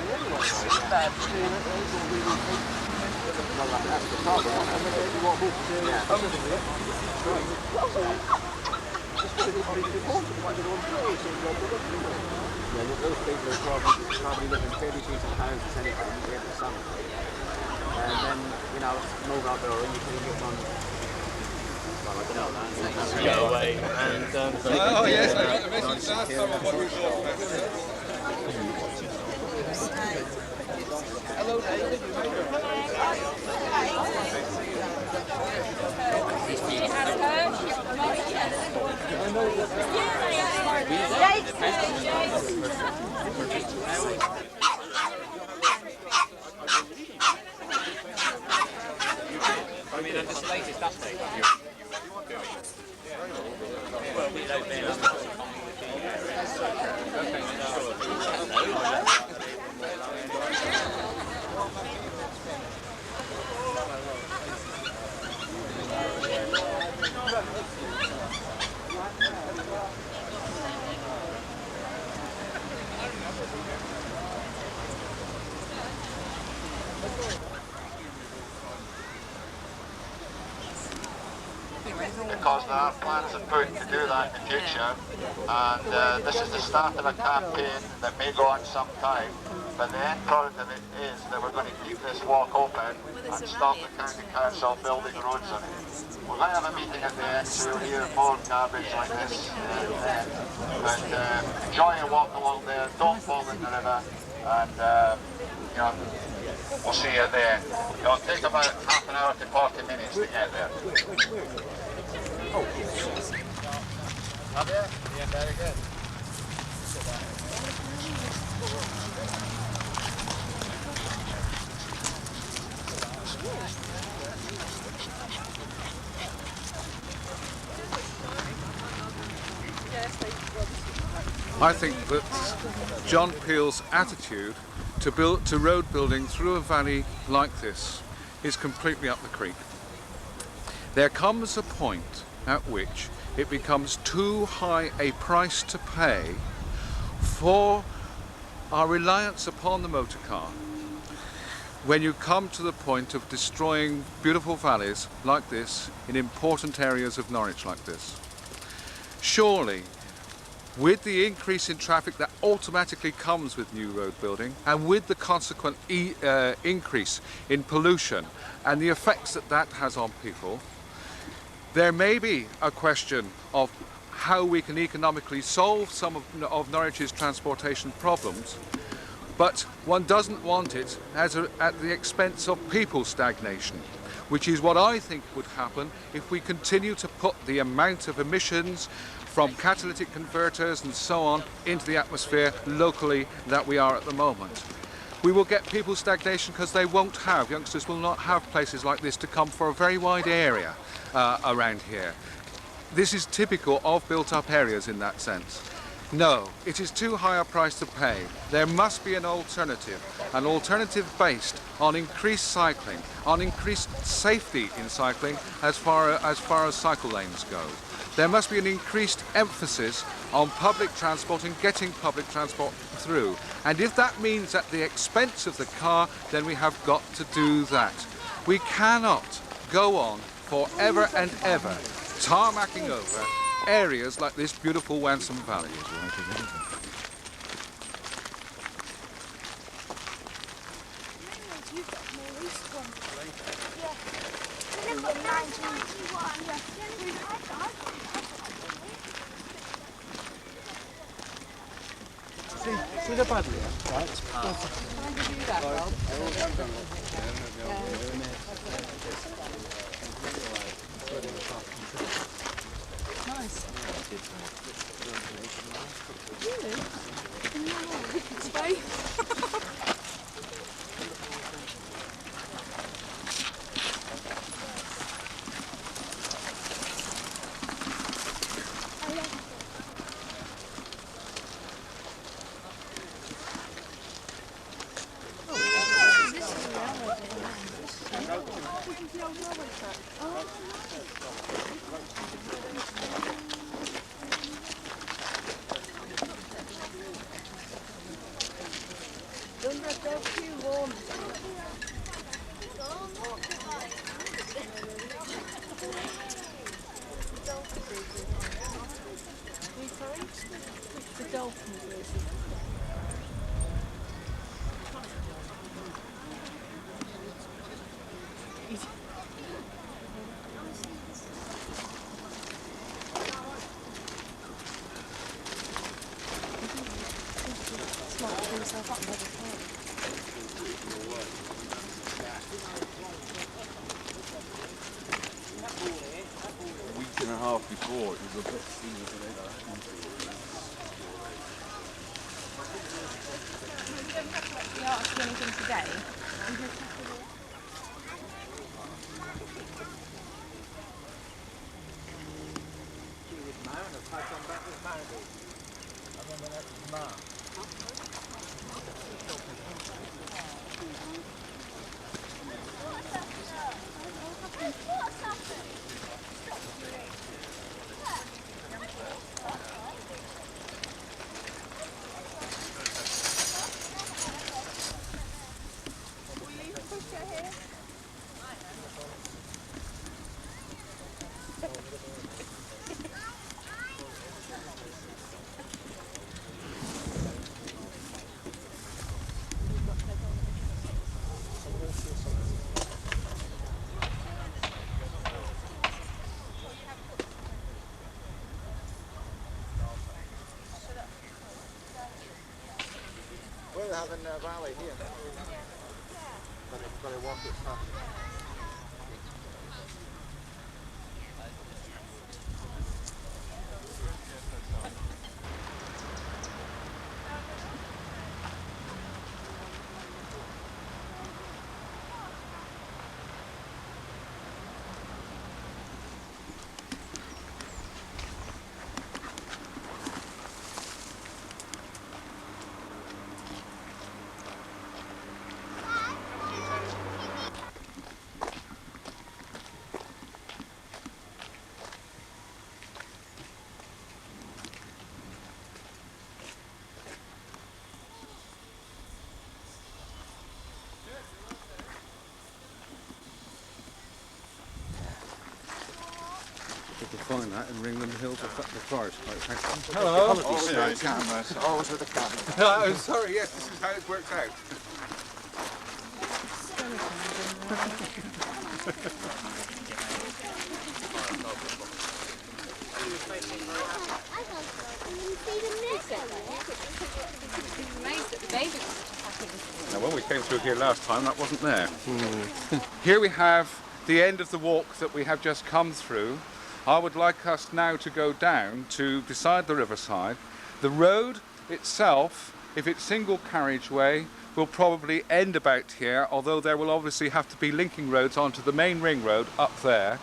Yeah, those people are probably living in fairly decent houses anyway in the summer. And then, you know, move out there and you can get on. Well, I don't know, Go away and oh yes, I got the message last time of what we thought. Hello, David. I mean, and this latest update of you doing. Well, Meadow being because there are plans afoot to do that in the future, and this is the start of a campaign that may go on some time, but the end product of it is that we're going to keep this walk open and stop the County Council building roads on it. We're going to have a meeting at the end, so you'll hear more garbage like this then, but enjoy your walk along there, don't fall in the river, and you know, we'll see you there. It'll take about half an hour to 40 minutes to get there. Oh. Up there? Yeah, very good. I think that John Peel's attitude to road building through a valley like this is completely up the creek. There comes a point at which it becomes too high a price to pay for our reliance upon the motor car when you come to the point of destroying beautiful valleys like this in important areas of Norwich like this. Surely, with the increase in traffic that automatically comes with new road building and with the consequent increase in pollution and the effects that that has on people, there may be a question of how we can economically solve some of Norwich's transportation problems, but one doesn't want it at the expense of people stagnation, which is what I think would happen if we continue to put the amount of emissions from catalytic converters and so on into the atmosphere locally that we are at the moment. We will get people stagnation because they won't have, youngsters will not have places like this to come for a very wide area around here. This is typical of built-up areas in that sense. No, it is too high a price to pay. There must be an alternative based on increased cycling, on increased safety in cycling as far as cycle lanes go. There must be an increased emphasis on public transport and getting public transport through. And if that means at the expense of the car, then we have got to do that. We cannot go on forever and ever tarmacking over areas like this beautiful Wensum Valley. See the bad here? Right. Can I give you that, Rob? Nice. Really? No, it's fine. dolphins is. Smart to himself up by the time. A week and a half before, it was a bit sooner than later. You asked anything today? We're having a valley here. But it's got to walk it past. To find that in Ringland Hills of the forest. Hello. Always with the cameras. Always with the cameras. Oh, sorry, yes, this is how it works out. Now, when we came through here last time, that wasn't there. Here we have the end of the walk that we have just come through. I would like us now to go down to beside the riverside. The road itself, if it's single carriageway, will probably end about here, although there will obviously have to be linking roads onto the main ring road up there,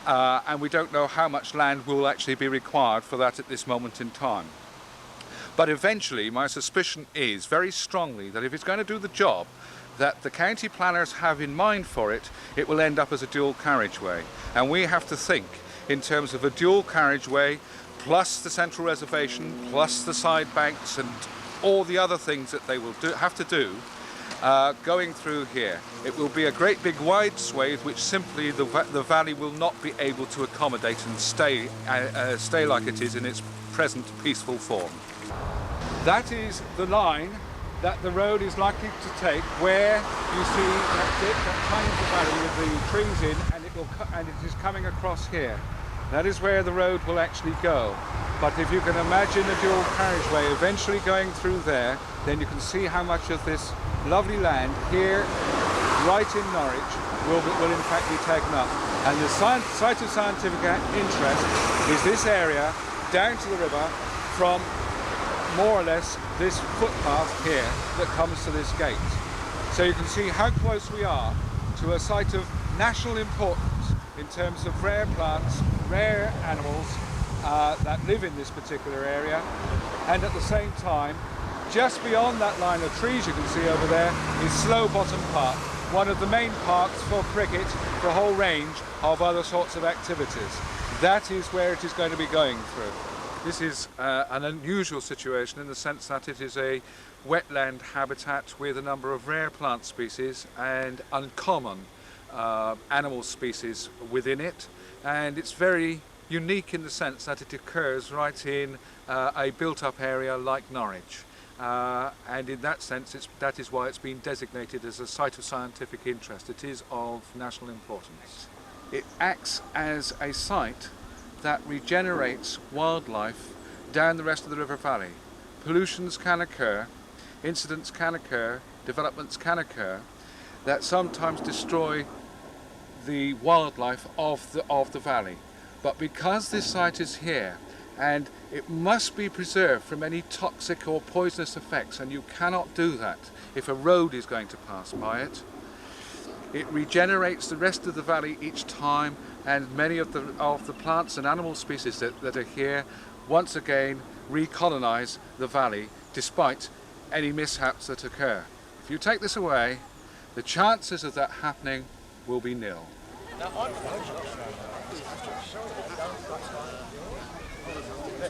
and we don't know how much land will actually be required for that at this moment in time. But eventually, my suspicion is very strongly that if it's going to do the job that the county planners have in mind for it, it will end up as a dual carriageway. And we have to think in terms of a dual carriageway, plus the central reservation, plus the side banks and all the other things that they will have to do going through here. It will be a great big wide swathe which simply the valley will not be able to accommodate and stay like it is in its present peaceful form. That is the line that the road is likely to take, where you see that dip that finds the valley with the trees in, and it is coming across here. That is where the road will actually go. But if you can imagine a dual carriageway eventually going through there, then you can see how much of this lovely land here, right in Norwich, will in fact be taken up. And the site of scientific interest is this area down to the river from more or less this footpath here that comes to this gate. So you can see how close we are to a site of national importance in terms of rare plants, rare animals that live in this particular area, and at the same time, just beyond that line of trees you can see over there is Slow Bottom Park, one of the main parks for cricket, for a whole range of other sorts of activities. That is where it is going to be going through. This is an unusual situation in the sense that it is a wetland habitat with a number of rare plant species and uncommon animal species within it, and it's very unique in the sense that it occurs right in a built-up area like Norwich. And in that sense, that is why it's been designated as a site of scientific interest. It is of national importance. It acts as a site that regenerates wildlife down the rest of the river valley. Pollutions can occur, incidents can occur, developments can occur that sometimes destroy the wildlife of the valley. But because this site is here, and it must be preserved from any toxic or poisonous effects, and you cannot do that if a road is going to pass by it. It regenerates the rest of the valley each time, and many of the plants and animal species that are here once again recolonize the valley despite any mishaps that occur. If you take this away, the chances of that happening will be nil.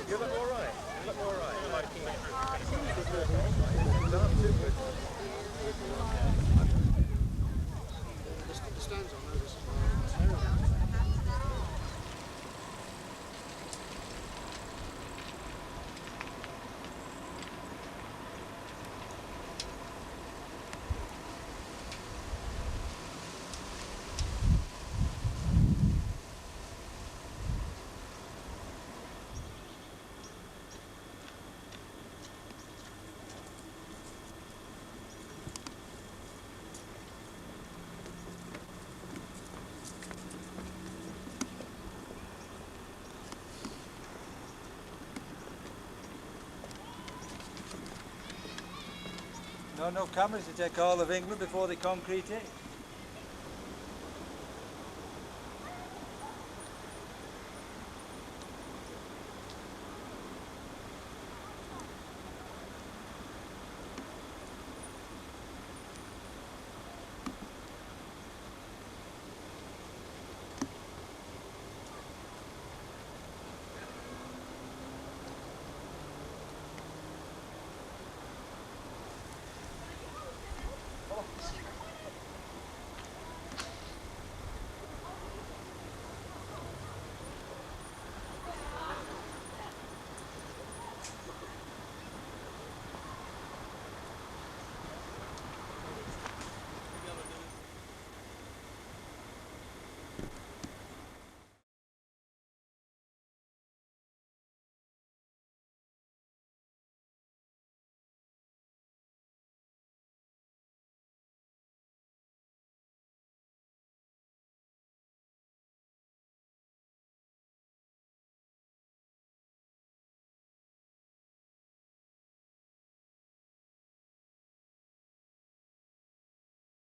You look all right. You look all right. No cameras to take all of England before they concrete it.